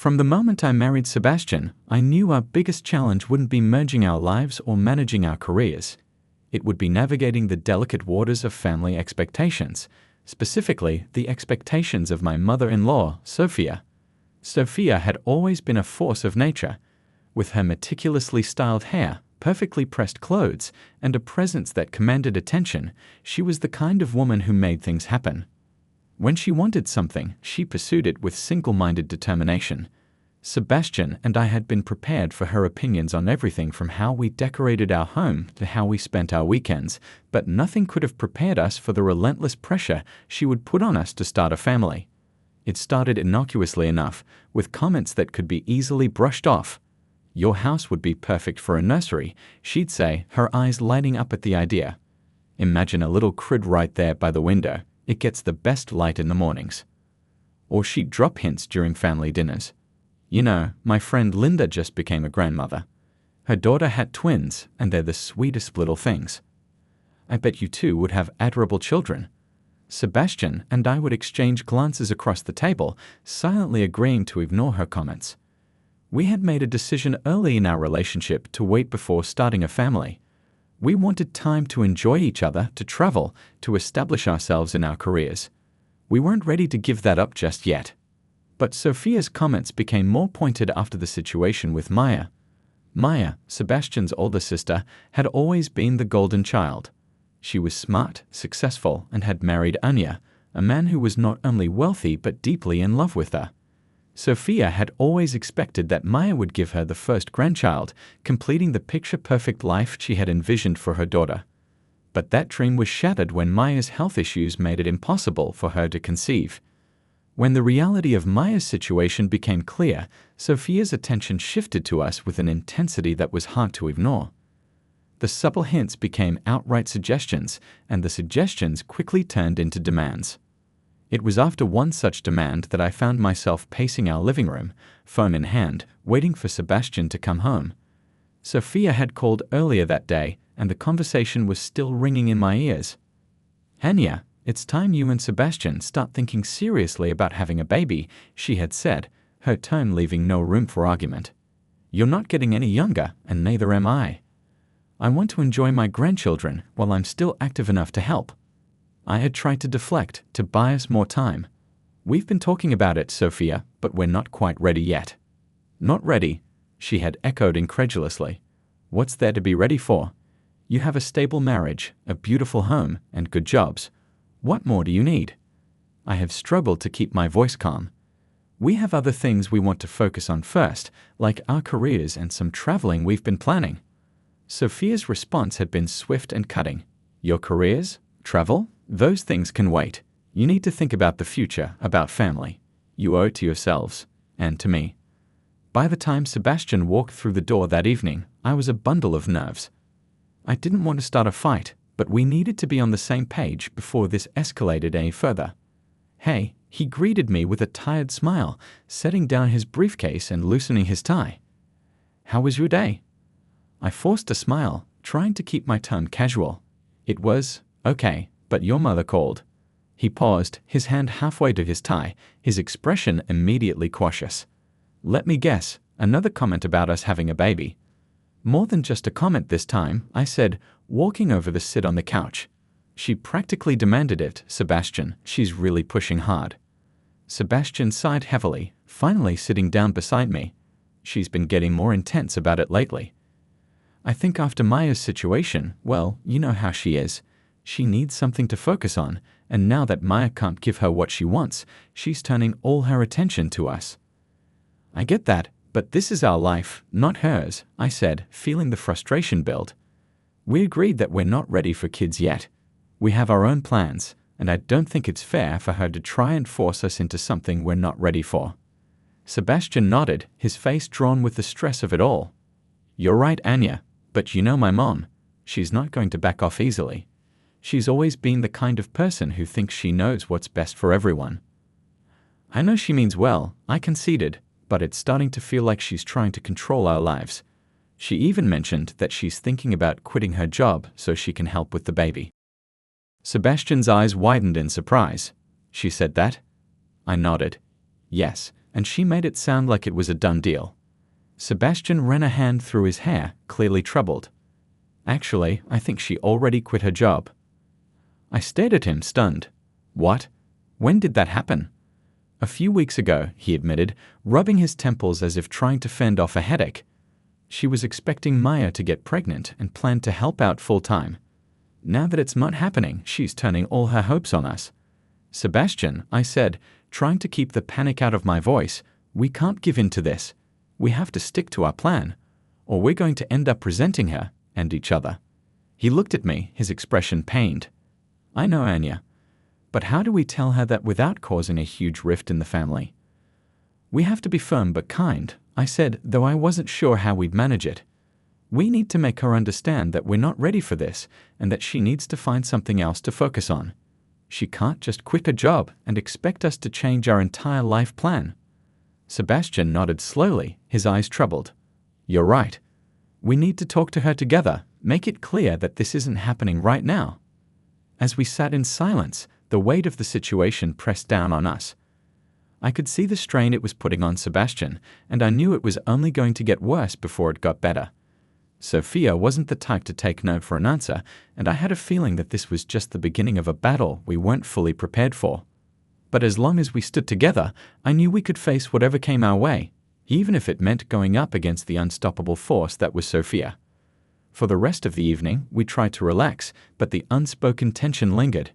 From the moment I married Sebastian, I knew our biggest challenge wouldn't be merging our lives or managing our careers. It would be navigating the delicate waters of family expectations, specifically the expectations of my mother-in-law, Sophia. Sophia had always been a force of nature. With her meticulously styled hair, perfectly pressed clothes, and a presence that commanded attention, she was the kind of woman who made things happen. When she wanted something, she pursued it with single-minded determination. Sebastian and I had been prepared for her opinions on everything from how we decorated our home to how we spent our weekends, but nothing could have prepared us for the relentless pressure she would put on us to start a family. It started innocuously enough, with comments that could be easily brushed off. "Your house would be perfect for a nursery," she'd say, her eyes lighting up at the idea. "Imagine a little crib right there by the window. It gets the best light in the mornings." Or she'd drop hints during family dinners. "You know, my friend Linda just became a grandmother. Her daughter had twins, and they're the sweetest little things. I bet you two would have adorable children." Sebastian and I would exchange glances across the table, silently agreeing to ignore her comments. We had made a decision early in our relationship to wait before starting a family. We wanted time to enjoy each other, to travel, to establish ourselves in our careers. We weren't ready to give that up just yet. But Sophia's comments became more pointed after the situation with Maya. Maya, Sebastian's older sister, had always been the golden child. She was smart, successful, and had married Anya, a man who was not only wealthy but deeply in love with her. Sophia had always expected that Maya would give her the first grandchild, completing the picture-perfect life she had envisioned for her daughter. But that dream was shattered when Maya's health issues made it impossible for her to conceive. When the reality of Maya's situation became clear, Sophia's attention shifted to us with an intensity that was hard to ignore. The subtle hints became outright suggestions, and the suggestions quickly turned into demands. It was after one such demand that I found myself pacing our living room, phone in hand, waiting for Sebastian to come home. Sophia had called earlier that day, and the conversation was still ringing in my ears. "Anya, it's time you and Sebastian start thinking seriously about having a baby," she had said, her tone leaving no room for argument. "You're not getting any younger, and neither am I. I want to enjoy my grandchildren while I'm still active enough to help." I had tried to deflect, to buy us more time. "We've been talking about it, Sophia, but we're not quite ready yet." "Not ready?" she had echoed incredulously. "What's there to be ready for? You have a stable marriage, a beautiful home, and good jobs. What more do you need?" I have struggled to keep my voice calm. "We have other things we want to focus on first, like our careers and some traveling we've been planning." Sophia's response had been swift and cutting. "Your careers? Travel? Those things can wait. You need to think about the future, about family. You owe it to yourselves, and to me." By the time Sebastian walked through the door that evening, I was a bundle of nerves. I didn't want to start a fight, but we needed to be on the same page before this escalated any further. "Hey," he greeted me with a tired smile, setting down his briefcase and loosening his tie. "How was your day?" I forced a smile, trying to keep my tone casual. "It was okay, but your mother called." He paused, his hand halfway to his tie, his expression immediately cautious. "Let me guess, another comment about us having a baby." "More than just a comment this time," I said, walking over to sit on the couch. "She practically demanded it, Sebastian. She's really pushing hard." Sebastian sighed heavily, finally sitting down beside me. "She's been getting more intense about it lately. I think after Maya's situation, well, you know how she is. She needs something to focus on, and now that Maya can't give her what she wants, she's turning all her attention to us." "I get that, but this is our life, not hers," I said, feeling the frustration build. "We agreed that we're not ready for kids yet. We have our own plans, and I don't think it's fair for her to try and force us into something we're not ready for." Sebastian nodded, his face drawn with the stress of it all. "You're right, Anya, but you know my mom. She's not going to back off easily. She's always been the kind of person who thinks she knows what's best for everyone." "I know she means well," I conceded, "but it's starting to feel like she's trying to control our lives. She even mentioned that she's thinking about quitting her job so she can help with the baby." Sebastian's eyes widened in surprise. "She said that?" I nodded. "Yes, and she made it sound like it was a done deal. Sebastian ran a hand through his hair, clearly troubled. Actually, I think she already quit her job. I stared at him, stunned. What? When did that happen? A few weeks ago, he admitted, rubbing his temples as if trying to fend off a headache. She was expecting Maya to get pregnant and planned to help out full-time. Now that it's not happening, she's turning all her hopes on us. Sebastian, I said, trying to keep the panic out of my voice, we can't give in to this. We have to stick to our plan, or we're going to end up resenting her and each other. He looked at me, his expression pained. I know, Anya. But how do we tell her that without causing a huge rift in the family? We have to be firm but kind, I said, though I wasn't sure how we'd manage it. We need to make her understand that we're not ready for this and that she needs to find something else to focus on. She can't just quit her job and expect us to change our entire life plan. Sebastian nodded slowly, his eyes troubled. You're right. We need to talk to her together, make it clear that this isn't happening right now. As we sat in silence, the weight of the situation pressed down on us. I could see the strain it was putting on Sebastian, and I knew it was only going to get worse before it got better. Sophia wasn't the type to take no for an answer, and I had a feeling that this was just the beginning of a battle we weren't fully prepared for. But as long as we stood together, I knew we could face whatever came our way, even if it meant going up against the unstoppable force that was Sophia. For the rest of the evening, we tried to relax, but the unspoken tension lingered.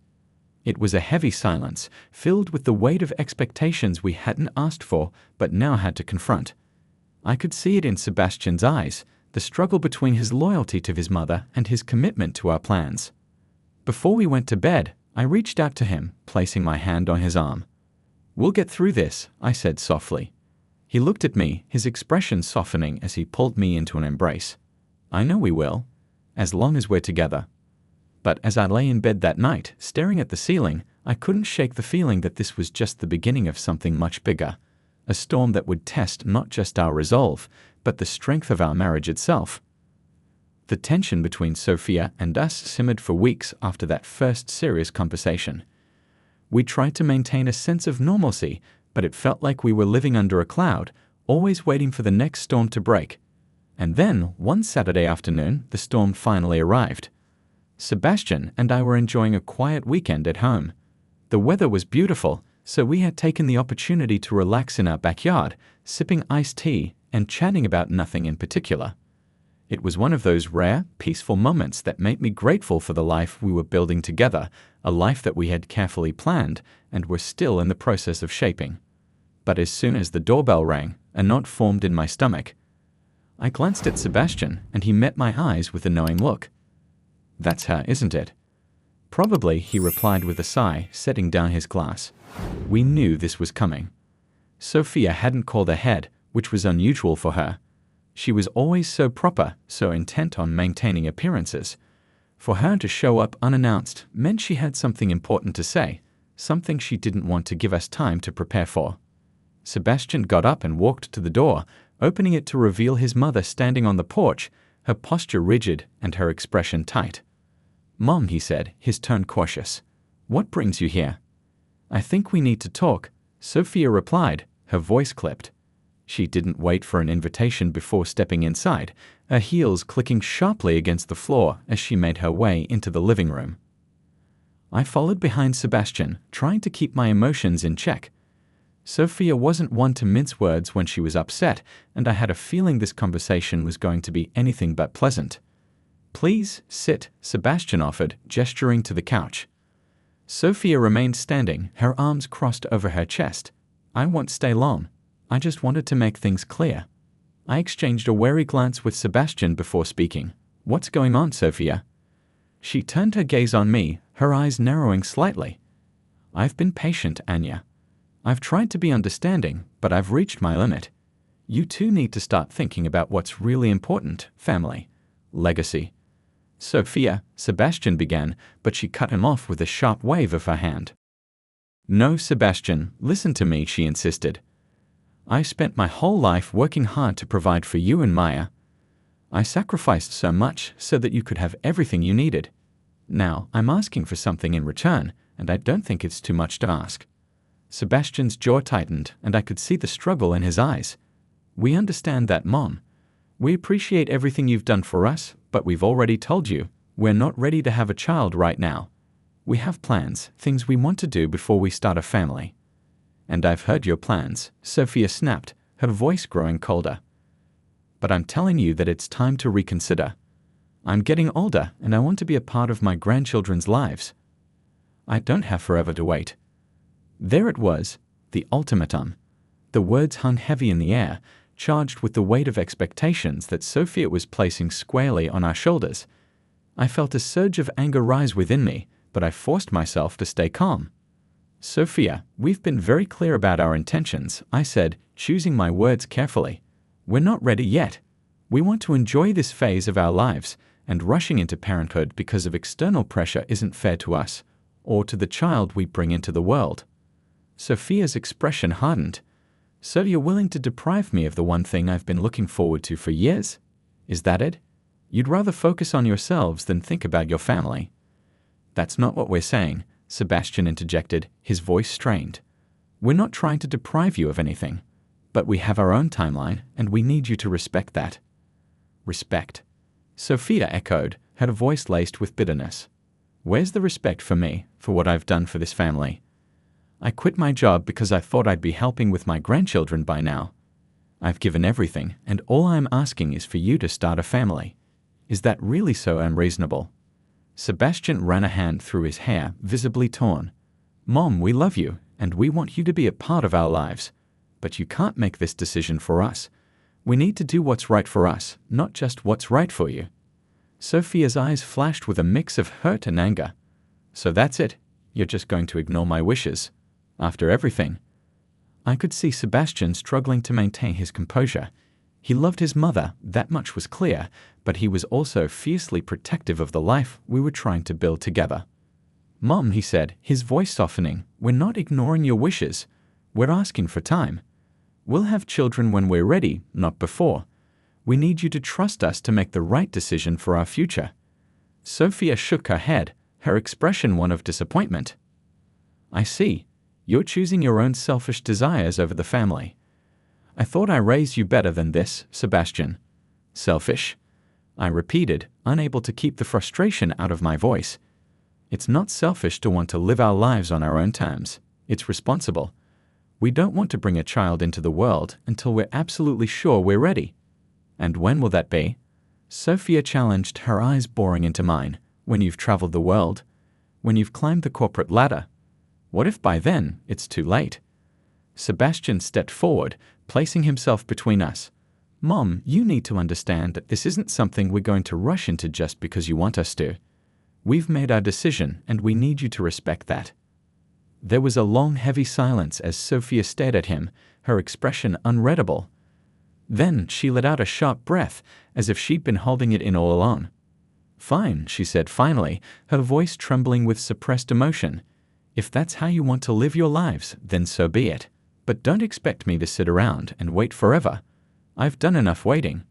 It was a heavy silence, filled with the weight of expectations we hadn't asked for, but now had to confront. I could see it in Sebastian's eyes, the struggle between his loyalty to his mother and his commitment to our plans. Before we went to bed, I reached out to him, placing my hand on his arm. We'll get through this, I said softly. He looked at me, his expression softening as he pulled me into an embrace. I know we will, as long as we're together. But as I lay in bed that night, staring at the ceiling, I couldn't shake the feeling that this was just the beginning of something much bigger, a storm that would test not just our resolve, but the strength of our marriage itself. The tension between Sophia and us simmered for weeks after that first serious conversation. We tried to maintain a sense of normalcy, but it felt like we were living under a cloud, always waiting for the next storm to break. And then, one Saturday afternoon, the storm finally arrived. Sebastian and I were enjoying a quiet weekend at home. The weather was beautiful, so we had taken the opportunity to relax in our backyard, sipping iced tea and chatting about nothing in particular. It was one of those rare, peaceful moments that made me grateful for the life we were building together, a life that we had carefully planned and were still in the process of shaping. But as soon as the doorbell rang, a knot formed in my stomach. I glanced at Sebastian, and he met my eyes with a knowing look. That's her, isn't it? Probably, he replied with a sigh, setting down his glass. We knew this was coming. Sophia hadn't called ahead, which was unusual for her. She was always so proper, so intent on maintaining appearances. For her to show up unannounced meant she had something important to say, something she didn't want to give us time to prepare for. Sebastian got up and walked to the door, opening it to reveal his mother standing on the porch, her posture rigid and her expression tight. Mom, he said, his tone cautious. What brings you here? I think we need to talk, Sophia replied, her voice clipped. She didn't wait for an invitation before stepping inside, her heels clicking sharply against the floor as she made her way into the living room. I followed behind Sebastian, trying to keep my emotions in check. Sophia wasn't one to mince words when she was upset, and I had a feeling this conversation was going to be anything but pleasant. Please sit, Sebastian offered, gesturing to the couch. Sophia remained standing, her arms crossed over her chest. I won't stay long. I just wanted to make things clear. I exchanged a wary glance with Sebastian before speaking. What's going on, Sophia? She turned her gaze on me, her eyes narrowing slightly. I've been patient, Anya. I've tried to be understanding, but I've reached my limit. You two need to start thinking about what's really important, family, legacy. Sophia, Sebastian began, but she cut him off with a sharp wave of her hand. No, Sebastian, listen to me, she insisted. I spent my whole life working hard to provide for you and Maya. I sacrificed so much so that you could have everything you needed. Now, I'm asking for something in return, and I don't think it's too much to ask. Sebastian's jaw tightened, and I could see the struggle in his eyes. We understand that, Mom. We appreciate everything you've done for us, but we've already told you, we're not ready to have a child right now. We have plans, things we want to do before we start a family. And I've heard your plans, Sophia snapped, her voice growing colder. But I'm telling you that it's time to reconsider. I'm getting older, and I want to be a part of my grandchildren's lives. I don't have forever to wait. There it was, the ultimatum. The words hung heavy in the air, charged with the weight of expectations that Sophia was placing squarely on our shoulders. I felt a surge of anger rise within me, but I forced myself to stay calm. Sophia, we've been very clear about our intentions, I said, choosing my words carefully. We're not ready yet. We want to enjoy this phase of our lives, and rushing into parenthood because of external pressure isn't fair to us, or to the child we bring into the world. Sophia's expression hardened. So you're willing to deprive me of the one thing I've been looking forward to for years? Is that it? You'd rather focus on yourselves than think about your family. That's not what we're saying, Sebastian interjected, his voice strained. We're not trying to deprive you of anything, but we have our own timeline, and we need you to respect that. Respect. Sophia echoed, her voice laced with bitterness. Where's the respect for me, for what I've done for this family? I quit my job because I thought I'd be helping with my grandchildren by now. I've given everything, and all I'm asking is for you to start a family. Is that really so unreasonable? Sebastian ran a hand through his hair, visibly torn. Mom, we love you, and we want you to be a part of our lives. But you can't make this decision for us. We need to do what's right for us, not just what's right for you. Sophia's eyes flashed with a mix of hurt and anger. So that's it? You're just going to ignore my wishes? After everything? I could see Sebastian struggling to maintain his composure. He loved his mother, that much was clear, but he was also fiercely protective of the life we were trying to build together. Mom, he said, his voice softening, we're not ignoring your wishes. We're asking for time. We'll have children when we're ready, not before. We need you to trust us to make the right decision for our future. Sophia shook her head, her expression one of disappointment. I see. You're choosing your own selfish desires over the family. I thought I raised you better than this, Sebastian. Selfish? I repeated, unable to keep the frustration out of my voice. It's not selfish to want to live our lives on our own terms. It's responsible. We don't want to bring a child into the world until we're absolutely sure we're ready. And when will that be? Sophia challenged, her eyes boring into mine. When you've traveled the world? When you've climbed the corporate ladder? What if by then it's too late? Sebastian stepped forward, placing himself between us. Mom, you need to understand that this isn't something we're going to rush into just because you want us to. We've made our decision, and we need you to respect that. There was a long, heavy silence as Sophia stared at him, her expression unreadable. Then she let out a sharp breath, as if she'd been holding it in all along. Fine, she said finally, her voice trembling with suppressed emotion. If that's how you want to live your lives, then so be it. But don't expect me to sit around and wait forever. I've done enough waiting.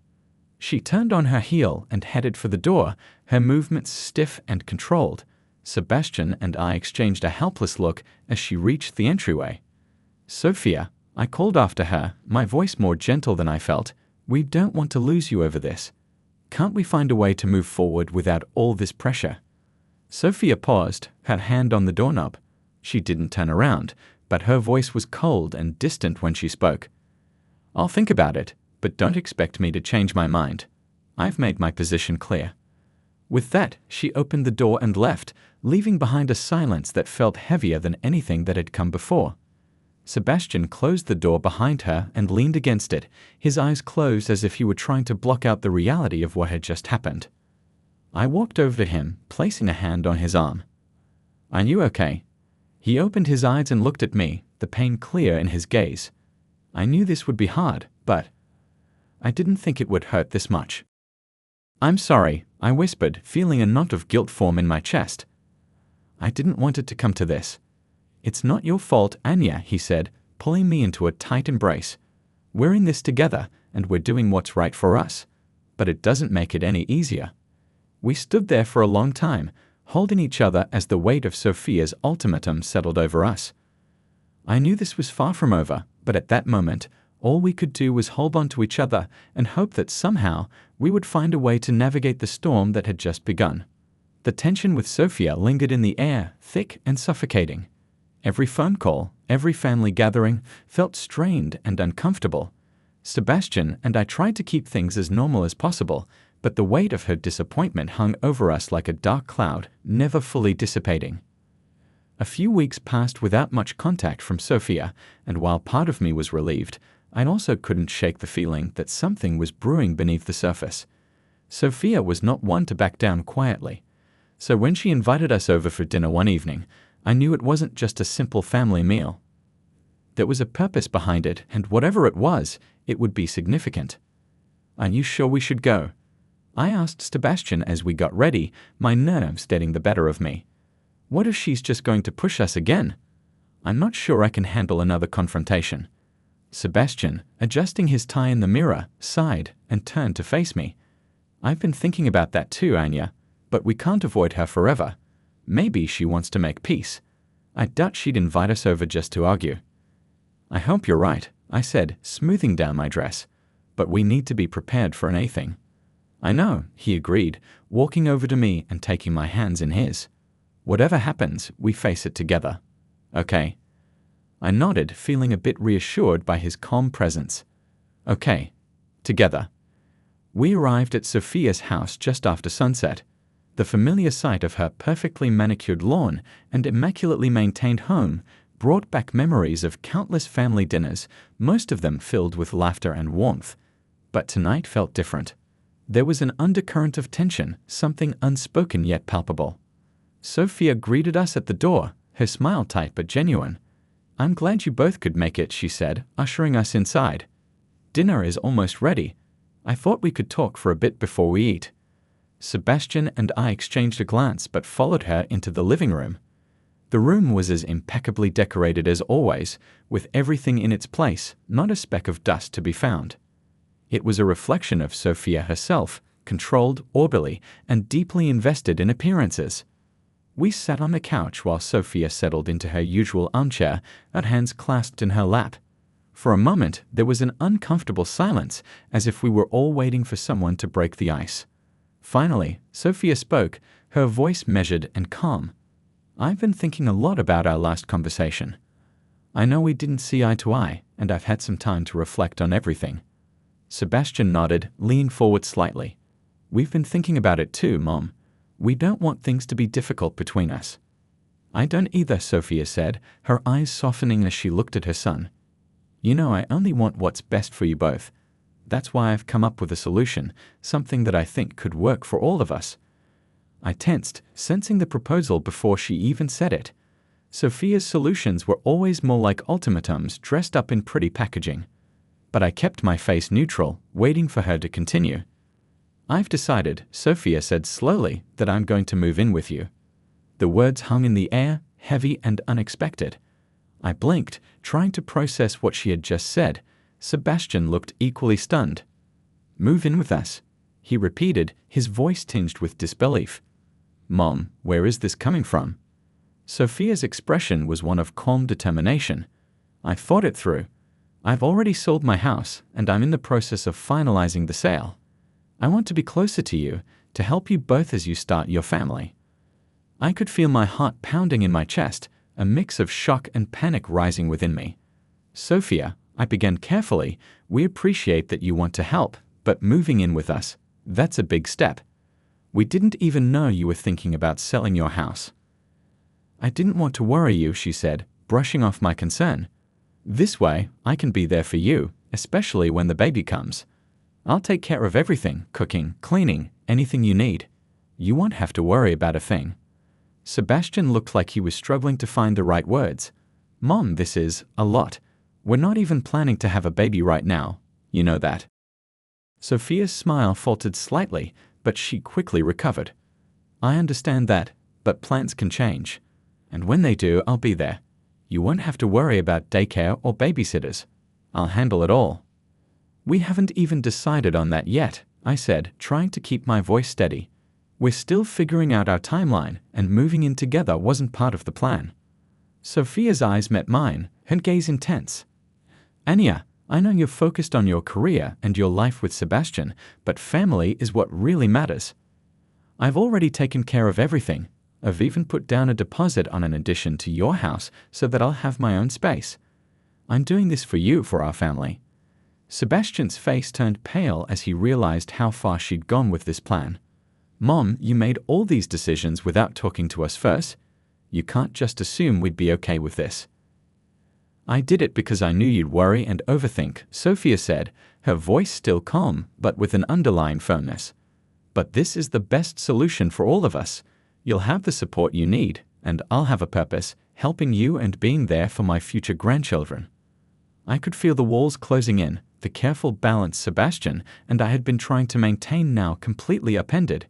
She turned on her heel and headed for the door, her movements stiff and controlled. Sebastian and I exchanged a helpless look as she reached the entryway. Sophia, I called after her, my voice more gentle than I felt. We don't want to lose you over this. Can't we find a way to move forward without all this pressure? Sophia paused, her hand on the doorknob. She didn't turn around, but her voice was cold and distant when she spoke. I'll think about it, but don't expect me to change my mind. I've made my position clear. With that, she opened the door and left, leaving behind a silence that felt heavier than anything that had come before. Sebastian closed the door behind her and leaned against it, his eyes closed as if he were trying to block out the reality of what had just happened. I walked over to him, placing a hand on his arm. Are you okay? He opened his eyes and looked at me, the pain clear in his gaze. I knew this would be hard, but I didn't think it would hurt this much. I'm sorry, I whispered, feeling a knot of guilt form in my chest. I didn't want it to come to this. It's not your fault, Anya, he said, pulling me into a tight embrace. We're in this together, and we're doing what's right for us. But it doesn't make it any easier. We stood there for a long time, holding each other as the weight of Sophia's ultimatum settled over us. I knew this was far from over, but at that moment, all we could do was hold on to each other and hope that somehow we would find a way to navigate the storm that had just begun. The tension with Sophia lingered in the air, thick and suffocating. Every phone call, every family gathering felt strained and uncomfortable. Sebastian and I tried to keep things as normal as possible, but the weight of her disappointment hung over us like a dark cloud, never fully dissipating. A few weeks passed without much contact from Sophia, and while part of me was relieved, I also couldn't shake the feeling that something was brewing beneath the surface. Sophia was not one to back down quietly. So when she invited us over for dinner one evening, I knew it wasn't just a simple family meal. There was a purpose behind it, and whatever it was, it would be significant. "Are you sure we should go?" I asked Sebastian as we got ready, my nerves getting the better of me. What if she's just going to push us again? I'm not sure I can handle another confrontation. Sebastian, adjusting his tie in the mirror, sighed and turned to face me. "I've been thinking about that too, Anya, but we can't avoid her forever. Maybe she wants to make peace. I doubt she'd invite us over just to argue." "I hope you're right," I said, smoothing down my dress. "But we need to be prepared for anything." "I know," he agreed, walking over to me and taking my hands in his. "Whatever happens, we face it together. Okay?" I nodded, feeling a bit reassured by his calm presence. "Okay. Together." We arrived at Sophia's house just after sunset. The familiar sight of her perfectly manicured lawn and immaculately maintained home brought back memories of countless family dinners, most of them filled with laughter and warmth. But tonight felt different. There was an undercurrent of tension, something unspoken yet palpable. Sophia greeted us at the door, her smile tight but genuine. "I'm glad you both could make it," she said, ushering us inside. "Dinner is almost ready. I thought we could talk for a bit before we eat." Sebastian and I exchanged a glance but followed her into the living room. The room was as impeccably decorated as always, with everything in its place, not a speck of dust to be found. It was a reflection of Sophia herself, controlled, orderly, and deeply invested in appearances. We sat on the couch while Sophia settled into her usual armchair, her hands clasped in her lap. For a moment, there was an uncomfortable silence, as if we were all waiting for someone to break the ice. Finally, Sophia spoke, her voice measured and calm. "I've been thinking a lot about our last conversation. I know we didn't see eye to eye, and I've had some time to reflect on everything." Sebastian nodded, leaning forward slightly. "We've been thinking about it too, Mom. We don't want things to be difficult between us." "I don't either," Sophia said, her eyes softening as she looked at her son. "You know, I only want what's best for you both. That's why I've come up with a solution, something that I think could work for all of us." I tensed, sensing the proposal before she even said it. Sophia's solutions were always more like ultimatums dressed up in pretty packaging. But I kept my face neutral, waiting for her to continue. "I've decided," Sophia said slowly, "that I'm going to move in with you." The words hung in the air, heavy and unexpected. I blinked, trying to process what she had just said. Sebastian looked equally stunned. "Move in with us?" he repeated, his voice tinged with disbelief. "Mom, where is this coming from?" Sophia's expression was one of calm determination. "I thought it through. I've already sold my house, and I'm in the process of finalizing the sale. I want to be closer to you, to help you both as you start your family." I could feel my heart pounding in my chest, a mix of shock and panic rising within me. "Sophia," I began carefully, "we appreciate that you want to help, but moving in with us, that's a big step. We didn't even know you were thinking about selling your house." "I didn't want to worry you," she said, brushing off my concern. "This way, I can be there for you, especially when the baby comes. I'll take care of everything, cooking, cleaning, anything you need. You won't have to worry about a thing." Sebastian looked like he was struggling to find the right words. "Mom, this is a lot. We're not even planning to have a baby right now. You know that." Sophia's smile faltered slightly, but she quickly recovered. "I understand that, but plans can change. And when they do, I'll be there. You won't have to worry about daycare or babysitters. I'll handle it all." "We haven't even decided on that yet," I said, trying to keep my voice steady. "We're still figuring out our timeline, and moving in together wasn't part of the plan." Sophia's eyes met mine, her gaze intense. Anya, I know you're focused on your career and your life with Sebastian, but family is what really matters. I've already taken care of everything. I've even put down a deposit on an addition to your house so that I'll have my own space. I'm doing this for you, for our family. Sebastian's face turned pale as he realized how far she'd gone with this plan. Mom, you made all these decisions without talking to us first. You can't just assume we'd be okay with this. I did it because I knew you'd worry and overthink, Sophia said, her voice still calm, but with an underlying firmness. But this is the best solution for all of us. You'll have the support you need, and I'll have a purpose, helping you and being there for my future grandchildren. I could feel the walls closing in, the careful balance Sebastian and I had been trying to maintain now completely upended.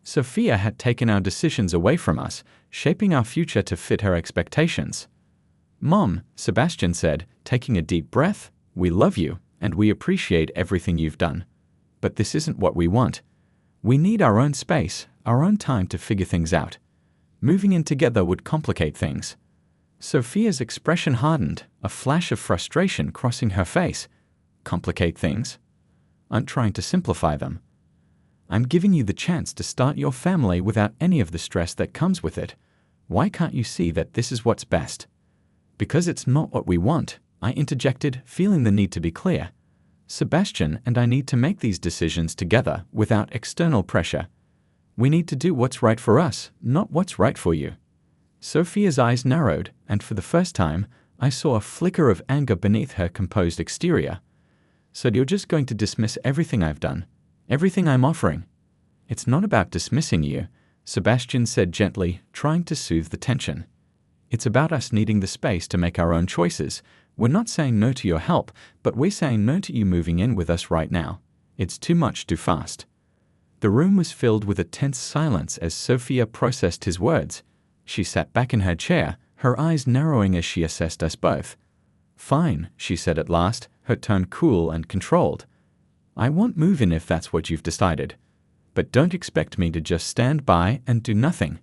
Sophia had taken our decisions away from us, shaping our future to fit her expectations. Mom, Sebastian said, taking a deep breath, we love you, and we appreciate everything you've done. But this isn't what we want. We need our own space, our own time to figure things out. Moving in together would complicate things. Sophia's expression hardened, a flash of frustration crossing her face. Complicate things? I'm trying to simplify them. I'm giving you the chance to start your family without any of the stress that comes with it. Why can't you see that this is what's best? Because it's not what we want, I interjected, feeling the need to be clear. Sebastian and I need to make these decisions together without external pressure. We need to do what's right for us, not what's right for you. Sophia's eyes narrowed, and for the first time, I saw a flicker of anger beneath her composed exterior. So you're just going to dismiss everything I've done, everything I'm offering? It's not about dismissing you, Sebastian said gently, trying to soothe the tension. It's about us needing the space to make our own choices. We're not saying no to your help, but we're saying no to you moving in with us right now. It's too much too fast. The room was filled with a tense silence as Sophia processed his words. She sat back in her chair, her eyes narrowing as she assessed us both. Fine, she said at last, her tone cool and controlled. I won't move in if that's what you've decided. But don't expect me to just stand by and do nothing.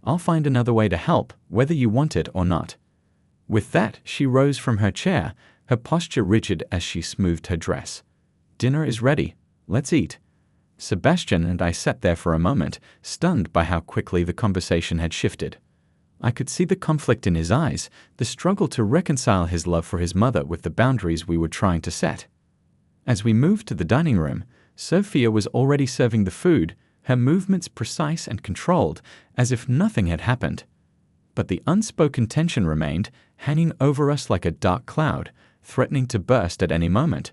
I'll find another way to help, whether you want it or not. With that, she rose from her chair, her posture rigid as she smoothed her dress. Dinner is ready. Let's eat. Sebastian and I sat there for a moment, stunned by how quickly the conversation had shifted. I could see the conflict in his eyes, the struggle to reconcile his love for his mother with the boundaries we were trying to set. As we moved to the dining room, Sophia was already serving the food, her movements precise and controlled, as if nothing had happened. But the unspoken tension remained, hanging over us like a dark cloud, threatening to burst at any moment.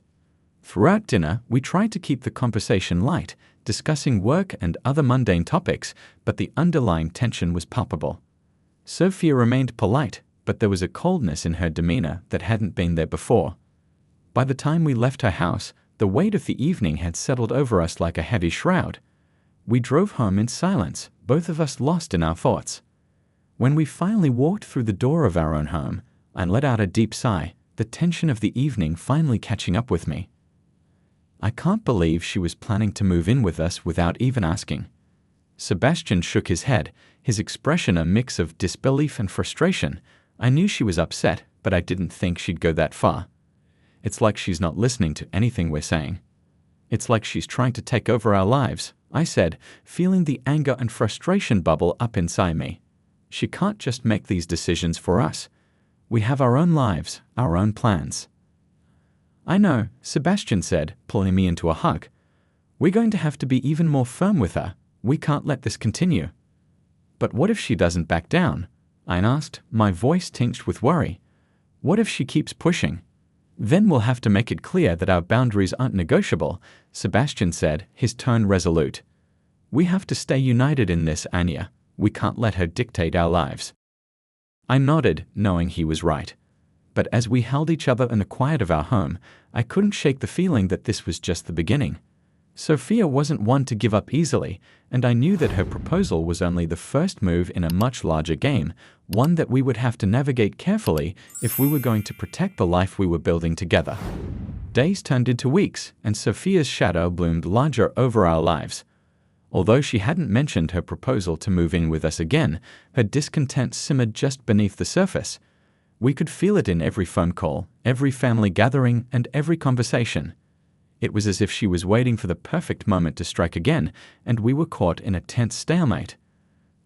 Throughout dinner, we tried to keep the conversation light, discussing work and other mundane topics, but the underlying tension was palpable. Sophia remained polite, but there was a coldness in her demeanor that hadn't been there before. By the time we left her house, the weight of the evening had settled over us like a heavy shroud. We drove home in silence, both of us lost in our thoughts. When we finally walked through the door of our own home, I let out a deep sigh, the tension of the evening finally catching up with me. I can't believe she was planning to move in with us without even asking. Sebastian shook his head, his expression a mix of disbelief and frustration. I knew she was upset, but I didn't think she'd go that far. It's like she's not listening to anything we're saying. It's like she's trying to take over our lives, I said, feeling the anger and frustration bubble up inside me. She can't just make these decisions for us. We have our own lives, our own plans. I know, Sebastian said, pulling me into a hug. We're going to have to be even more firm with her. We can't let this continue. But what if she doesn't back down? I asked, my voice tinged with worry. What if she keeps pushing? Then we'll have to make it clear that our boundaries aren't negotiable, Sebastian said, his tone resolute. We have to stay united in this, Anya. We can't let her dictate our lives. I nodded, knowing he was right. But as we held each other in the quiet of our home, I couldn't shake the feeling that this was just the beginning. Sophia wasn't one to give up easily, and I knew that her proposal was only the first move in a much larger game, one that we would have to navigate carefully if we were going to protect the life we were building together. Days turned into weeks, and Sophia's shadow loomed larger over our lives. Although she hadn't mentioned her proposal to move in with us again, her discontent simmered just beneath the surface. We could feel it in every phone call, every family gathering, and every conversation. It was as if she was waiting for the perfect moment to strike again, and we were caught in a tense stalemate.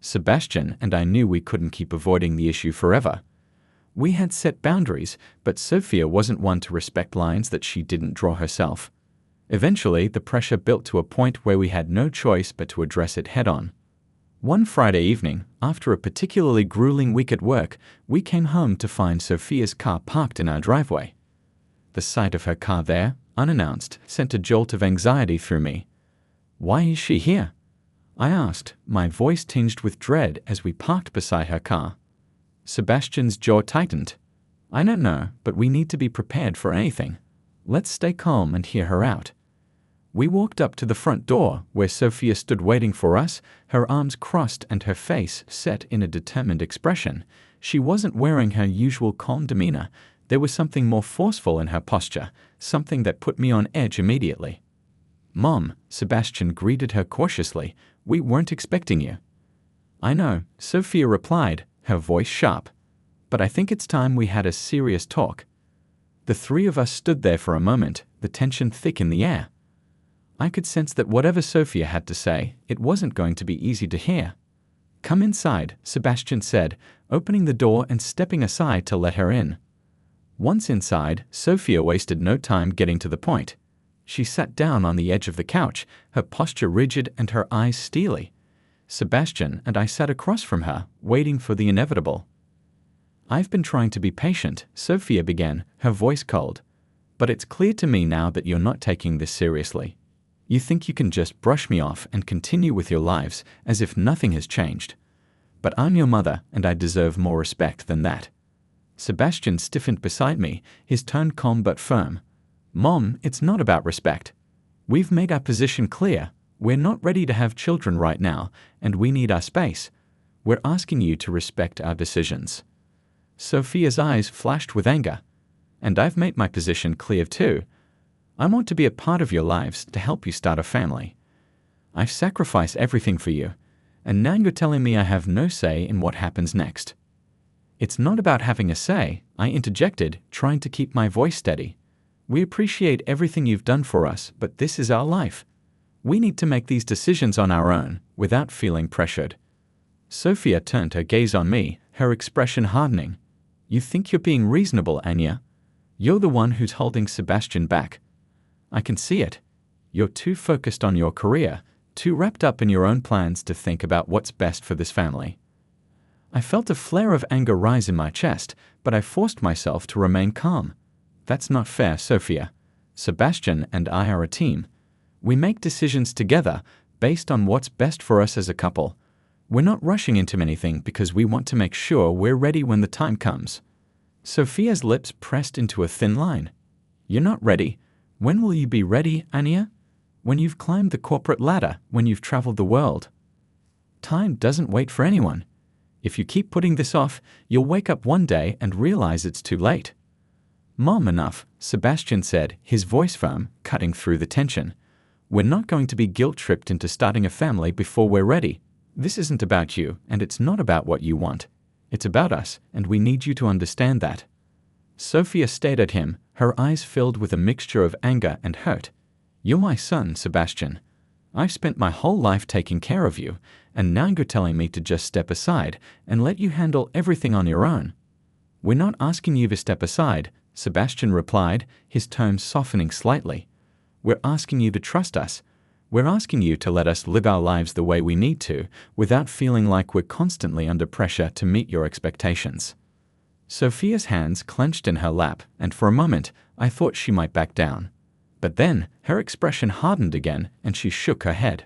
Sebastian and I knew we couldn't keep avoiding the issue forever. We had set boundaries, but Sophia wasn't one to respect lines that she didn't draw herself. Eventually, the pressure built to a point where we had no choice but to address it head-on. One Friday evening, after a particularly grueling week at work, we came home to find Sophia's car parked in our driveway. The sight of her car there, unannounced, sent a jolt of anxiety through me. "Why is she here?" I asked, my voice tinged with dread as we parked beside her car. Sebastian's jaw tightened. "I don't know, but we need to be prepared for anything. Let's stay calm and hear her out." We walked up to the front door, where Sophia stood waiting for us, her arms crossed and her face set in a determined expression. She wasn't wearing her usual calm demeanor. There was something more forceful in her posture, something that put me on edge immediately. "Mom," Sebastian greeted her cautiously, "we weren't expecting you." "I know," Sophia replied, her voice sharp. "But I think it's time we had a serious talk." The three of us stood there for a moment, the tension thick in the air. I could sense that whatever Sophia had to say, it wasn't going to be easy to hear. "Come inside," Sebastian said, opening the door and stepping aside to let her in. Once inside, Sophia wasted no time getting to the point. She sat down on the edge of the couch, her posture rigid and her eyes steely. Sebastian and I sat across from her, waiting for the inevitable. "I've been trying to be patient," Sophia began, her voice cold. "But it's clear to me now that you're not taking this seriously. You think you can just brush me off and continue with your lives as if nothing has changed. But I'm your mother, and I deserve more respect than that." Sebastian stiffened beside me, his tone calm but firm. "Mom, it's not about respect. We've made our position clear. We're not ready to have children right now, and we need our space. We're asking you to respect our decisions." Sophia's eyes flashed with anger. "And I've made my position clear too. I want to be a part of your lives to help you start a family. I've sacrificed everything for you, and now you're telling me I have no say in what happens next." "It's not about having a say," I interjected, trying to keep my voice steady. "We appreciate everything you've done for us, but this is our life. We need to make these decisions on our own, without feeling pressured." Sophia turned her gaze on me, her expression hardening. "You think you're being reasonable, Anya? You're the one who's holding Sebastian back. I can see it. You're too focused on your career, too wrapped up in your own plans to think about what's best for this family." I felt a flare of anger rise in my chest, but I forced myself to remain calm. "That's not fair, Sophia. Sebastian and I are a team. We make decisions together, based on what's best for us as a couple. We're not rushing into anything because we want to make sure we're ready when the time comes." Sophia's lips pressed into a thin line. "You're not ready. When will you be ready, Anya? When you've climbed the corporate ladder, when you've traveled the world. Time doesn't wait for anyone. If you keep putting this off, you'll wake up one day and realize it's too late." "Mom, enough," Sebastian said, his voice firm, cutting through the tension. "We're not going to be guilt-tripped into starting a family before we're ready. This isn't about you, and it's not about what you want. It's about us, and we need you to understand that." Sophia stared at him, her eyes filled with a mixture of anger and hurt. "You're my son, Sebastian. I've spent my whole life taking care of you, and now you're telling me to just step aside and let you handle everything on your own." "We're not asking you to step aside," Sebastian replied, his tone softening slightly. "We're asking you to trust us. We're asking you to let us live our lives the way we need to, without feeling like we're constantly under pressure to meet your expectations." Sophia's hands clenched in her lap, and for a moment I thought she might back down. But then her expression hardened again, and she shook her head.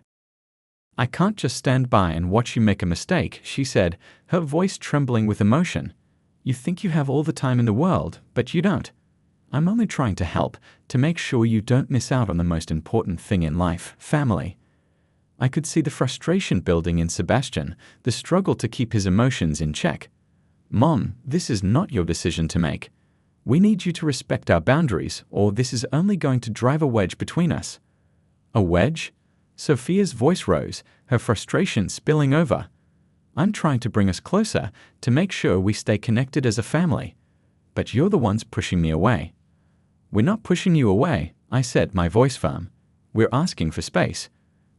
"I can't just stand by and watch you make a mistake," she said, her voice trembling with emotion. "You think you have all the time in the world, but you don't. I'm only trying to help, to make sure you don't miss out on the most important thing in life, family." I could see the frustration building in Sebastian, the struggle to keep his emotions in check. "Mom, this is not your decision to make. We need you to respect our boundaries, or this is only going to drive a wedge between us." "A wedge?" Sophia's voice rose, her frustration spilling over. I'm trying to bring us closer, to make sure we stay connected as a family. But you're the ones pushing me away. We're not pushing you away, I said, my voice firm. We're asking for space.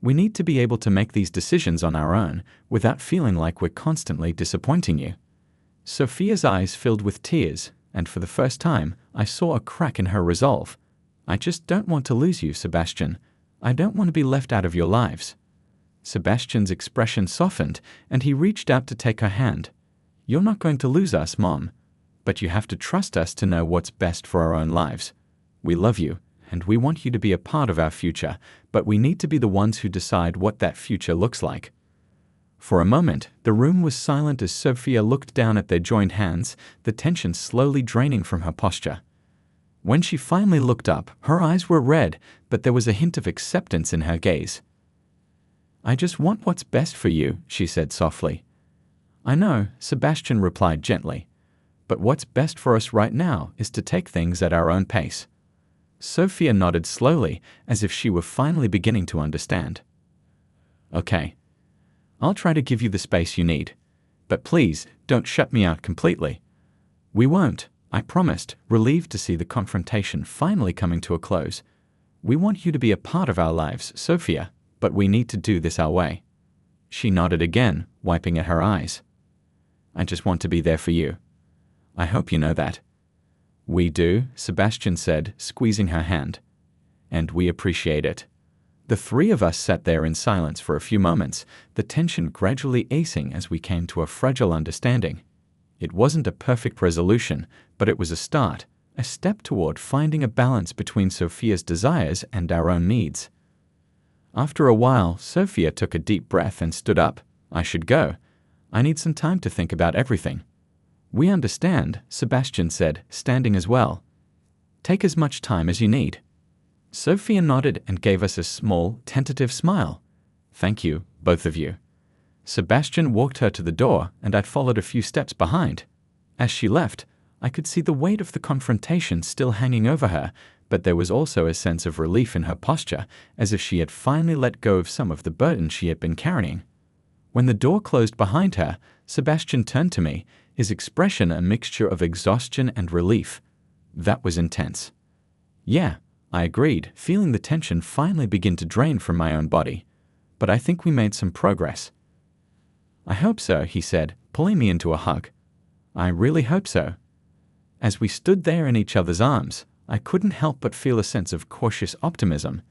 We need to be able to make these decisions on our own, without feeling like we're constantly disappointing you. Sophia's eyes filled with tears, and for the first time, I saw a crack in her resolve. I just don't want to lose you, Sebastian. I don't want to be left out of your lives. Sebastian's expression softened, and he reached out to take her hand. You're not going to lose us, Mom. But you have to trust us to know what's best for our own lives. We love you, and we want you to be a part of our future, but we need to be the ones who decide what that future looks like. For a moment, the room was silent as Sophia looked down at their joined hands, the tension slowly draining from her posture. When she finally looked up, her eyes were red, but there was a hint of acceptance in her gaze. I just want what's best for you, she said softly. I know, Sebastian replied gently. But what's best for us right now is to take things at our own pace. Sophia nodded slowly, as if she were finally beginning to understand. Okay. I'll try to give you the space you need. But please, don't shut me out completely. We won't, I promised, relieved to see the confrontation finally coming to a close. We want you to be a part of our lives, Sophia, but we need to do this our way. She nodded again, wiping at her eyes. I just want to be there for you. I hope you know that. We do, Sebastian said, squeezing her hand. And we appreciate it. The three of us sat there in silence for a few moments, the tension gradually easing as we came to a fragile understanding. It wasn't a perfect resolution, but it was a start, a step toward finding a balance between Sophia's desires and our own needs. After a while, Sophia took a deep breath and stood up. I should go. I need some time to think about everything. We understand, Sebastian said, standing as well. Take as much time as you need. Sophia nodded and gave us a small, tentative smile. Thank you, both of you. Sebastian walked her to the door, and I followed a few steps behind. As she left, I could see the weight of the confrontation still hanging over her, but there was also a sense of relief in her posture, as if she had finally let go of some of the burden she had been carrying. When the door closed behind her, Sebastian turned to me, his expression a mixture of exhaustion and relief. That was intense. Yeah, I agreed, feeling the tension finally begin to drain from my own body. But I think we made some progress. I hope so, he said, pulling me into a hug. I really hope so. As we stood there in each other's arms, I couldn't help but feel a sense of cautious optimism.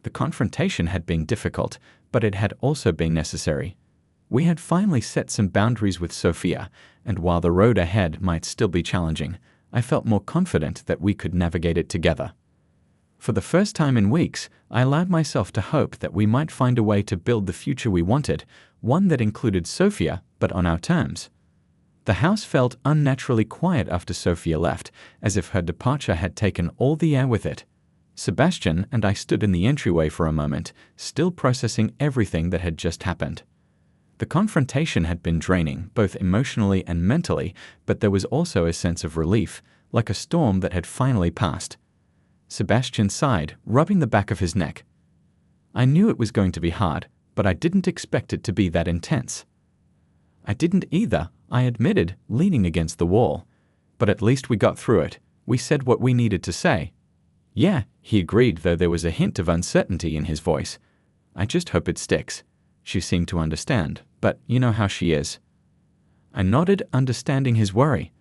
The confrontation had been difficult, but it had also been necessary. We had finally set some boundaries with Sophia, and while the road ahead might still be challenging, I felt more confident that we could navigate it together. For the first time in weeks, I allowed myself to hope that we might find a way to build the future we wanted, one that included Sophia, but on our terms. The house felt unnaturally quiet after Sophia left, as if her departure had taken all the air with it. Sebastian and I stood in the entryway for a moment, still processing everything that had just happened. The confrontation had been draining, both emotionally and mentally, but there was also a sense of relief, like a storm that had finally passed. Sebastian sighed, rubbing the back of his neck. I knew it was going to be hard, but I didn't expect it to be that intense. I didn't either, I admitted, leaning against the wall. But at least we got through it. We said what we needed to say. Yeah, he agreed, though there was a hint of uncertainty in his voice. I just hope it sticks. She seemed to understand, but you know how she is. I nodded, understanding his worry.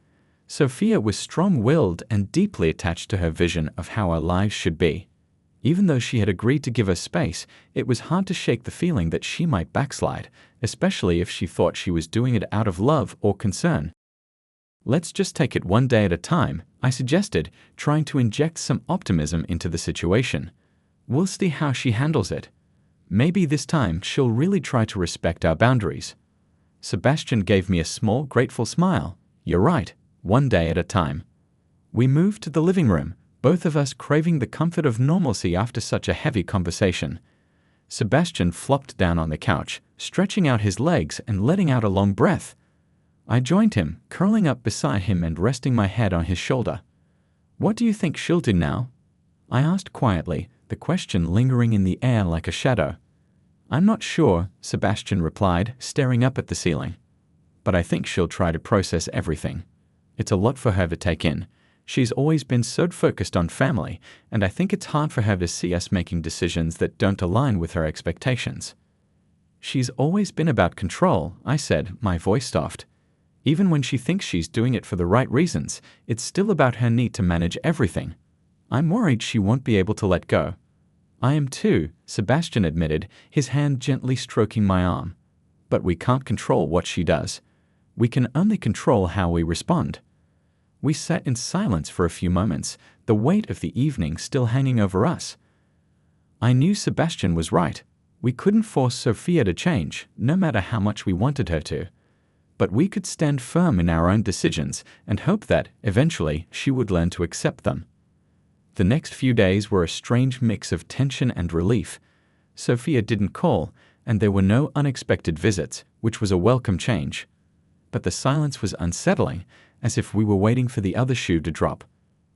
Sophia was strong-willed and deeply attached to her vision of how our lives should be. Even though she had agreed to give us space, it was hard to shake the feeling that she might backslide, especially if she thought she was doing it out of love or concern. Let's just take it one day at a time, I suggested, trying to inject some optimism into the situation. We'll see how she handles it. Maybe this time she'll really try to respect our boundaries. Sebastian gave me a small, grateful smile. You're right, one day at a time. We moved to the living room, both of us craving the comfort of normalcy after such a heavy conversation. Sebastian flopped down on the couch, stretching out his legs and letting out a long breath. I joined him, curling up beside him and resting my head on his shoulder. What do you think she'll do now? I asked quietly, the question lingering in the air like a shadow. I'm not sure, Sebastian replied, staring up at the ceiling. But I think she'll try to process everything. It's a lot for her to take in. She's always been so focused on family, and I think it's hard for her to see us making decisions that don't align with her expectations. She's always been about control, I said, my voice soft. Even when she thinks she's doing it for the right reasons, it's still about her need to manage everything. I'm worried she won't be able to let go. I am too, Sebastian admitted, his hand gently stroking my arm. But we can't control what she does. We can only control how we respond. We sat in silence for a few moments, the weight of the evening still hanging over us. I knew Sebastian was right. We couldn't force Sophia to change, no matter how much we wanted her to. But we could stand firm in our own decisions and hope that, eventually, she would learn to accept them. The next few days were a strange mix of tension and relief. Sophia didn't call, and there were no unexpected visits, which was a welcome change. But the silence was unsettling, as if we were waiting for the other shoe to drop.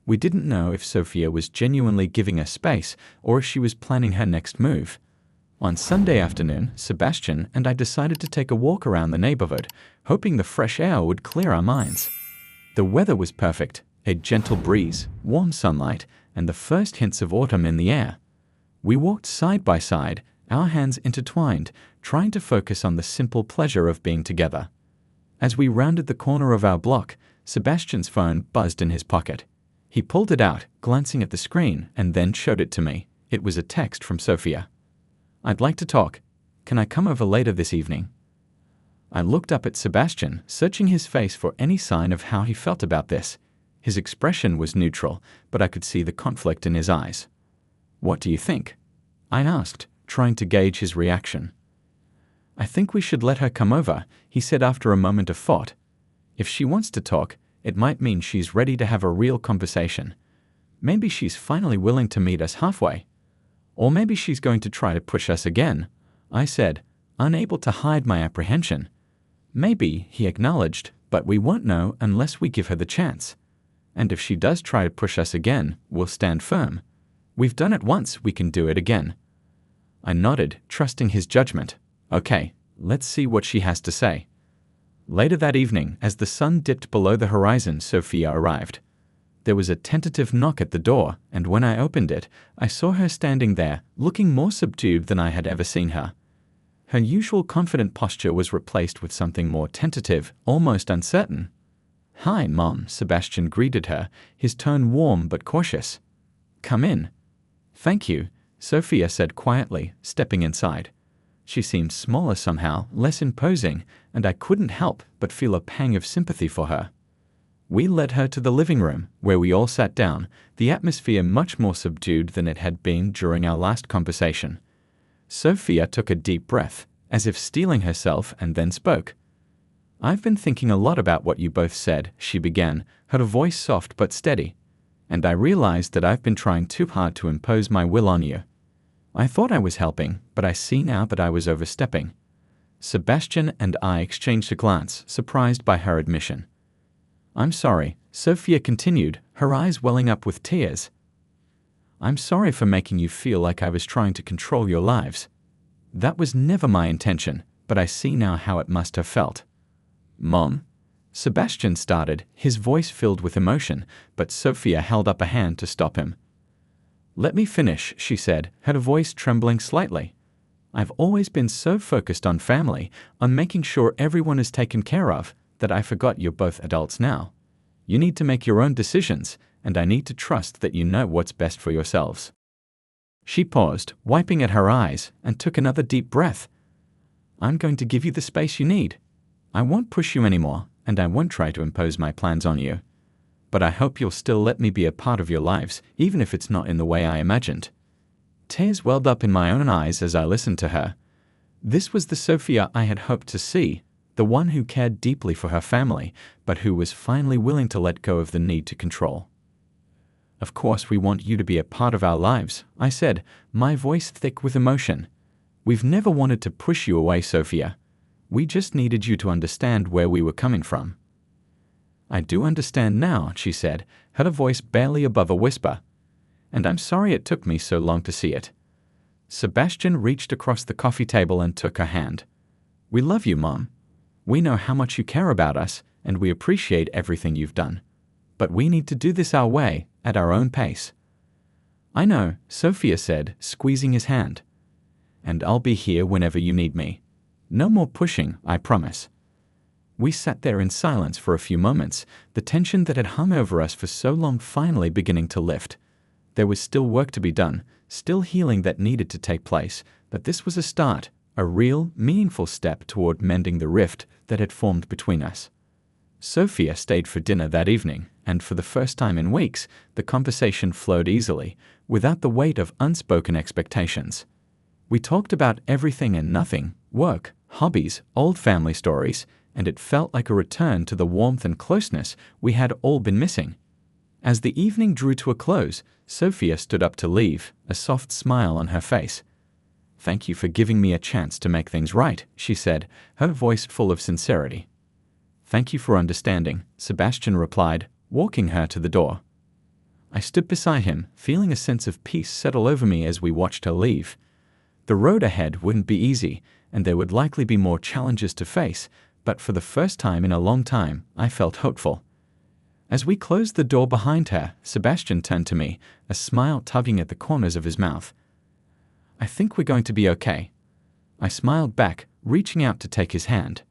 We didn't know if Sophia was genuinely giving us space or if she was planning her next move. On Sunday afternoon, Sebastian and I decided to take a walk around the neighborhood, hoping the fresh air would clear our minds. The weather was perfect, a gentle breeze, warm sunlight, and the first hints of autumn in the air. We walked side by side, our hands intertwined, trying to focus on the simple pleasure of being together. As we rounded the corner of our block, Sebastian's phone buzzed in his pocket. He pulled it out, glancing at the screen, and then showed it to me. It was a text from Sophia. "I'd like to talk. Can I come over later this evening?" I looked up at Sebastian, searching his face for any sign of how he felt about this. His expression was neutral, but I could see the conflict in his eyes. "What do you think?" I asked, trying to gauge his reaction. "I think we should let her come over," he said after a moment of thought. "If she wants to talk, it might mean she's ready to have a real conversation. Maybe she's finally willing to meet us halfway. Or maybe she's going to try to push us again," I said, unable to hide my apprehension. "Maybe," he acknowledged, "but we won't know unless we give her the chance. And if she does try to push us again, we'll stand firm. We've done it once, we can do it again." I nodded, trusting his judgment. "Okay, let's see what she has to say." Later that evening, as the sun dipped below the horizon, Sophia arrived. There was a tentative knock at the door, and when I opened it, I saw her standing there, looking more subdued than I had ever seen her. Her usual confident posture was replaced with something more tentative, almost uncertain. "Hi, Mom," Sebastian greeted her, his tone warm but cautious. "Come in." "Thank you," Sophia said quietly, stepping inside. She seemed smaller somehow, less imposing, and I couldn't help but feel a pang of sympathy for her. We led her to the living room, where we all sat down, the atmosphere much more subdued than it had been during our last conversation. Sophia took a deep breath, as if steeling herself, and then spoke. "I've been thinking a lot about what you both said," she began, her voice soft but steady. "And I realized that I've been trying too hard to impose my will on you. I thought I was helping, but I see now that I was overstepping." Sebastian and I exchanged a glance, surprised by her admission. "I'm sorry," Sophia continued, her eyes welling up with tears. "I'm sorry for making you feel like I was trying to control your lives. That was never my intention, but I see now how it must have felt." "Mom?" Sebastian started, his voice filled with emotion, but Sophia held up a hand to stop him. "Let me finish," she said, her voice trembling slightly. "I've always been so focused on family, on making sure everyone is taken care of, that I forgot you're both adults now. You need to make your own decisions, and I need to trust that you know what's best for yourselves." She paused, wiping at her eyes, and took another deep breath. "I'm going to give you the space you need. I won't push you anymore, and I won't try to impose my plans on you. But I hope you'll still let me be a part of your lives, even if it's not in the way I imagined." Tears welled up in my own eyes as I listened to her. This was the Sophia I had hoped to see, the one who cared deeply for her family, but who was finally willing to let go of the need to control. "Of course we want you to be a part of our lives," I said, my voice thick with emotion. "We've never wanted to push you away, Sophia. We just needed you to understand where we were coming from." "I do understand now," she said, her voice barely above a whisper. "And I'm sorry it took me so long to see it. Sebastian reached across the coffee table and took her hand. "We love you, Mom. We know how much you care about us, and we appreciate everything you've done. But we need to do this our way, at our own pace." "I know," Sophia said, squeezing his hand. "And I'll be here whenever you need me. No more pushing, I promise." We sat there in silence for a few moments, the tension that had hung over us for so long finally beginning to lift. There was still work to be done, still healing that needed to take place, but this was a start, a real, meaningful step toward mending the rift that had formed between us. Sophia stayed for dinner that evening, and for the first time in weeks, the conversation flowed easily, without the weight of unspoken expectations. We talked about everything and nothing, work, hobbies, old family stories, and it felt like a return to the warmth and closeness we had all been missing. As the evening drew to a close, Sophia stood up to leave, a soft smile on her face. "Thank you for giving me a chance to make things right," she said, her voice full of sincerity. "Thank you for understanding," Sebastian replied, walking her to the door. I stood beside him, feeling a sense of peace settle over me as we watched her leave. The road ahead wouldn't be easy, and there would likely be more challenges to face, but for the first time in a long time, I felt hopeful. As we closed the door behind her, Sebastian turned to me, a smile tugging at the corners of his mouth. "I think we're going to be okay." I smiled back, reaching out to take his hand.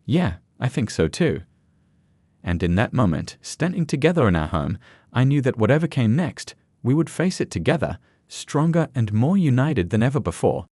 "Yeah, I think so too." And in that moment, standing together in our home, I knew that whatever came next, we would face it together, stronger and more united than ever before.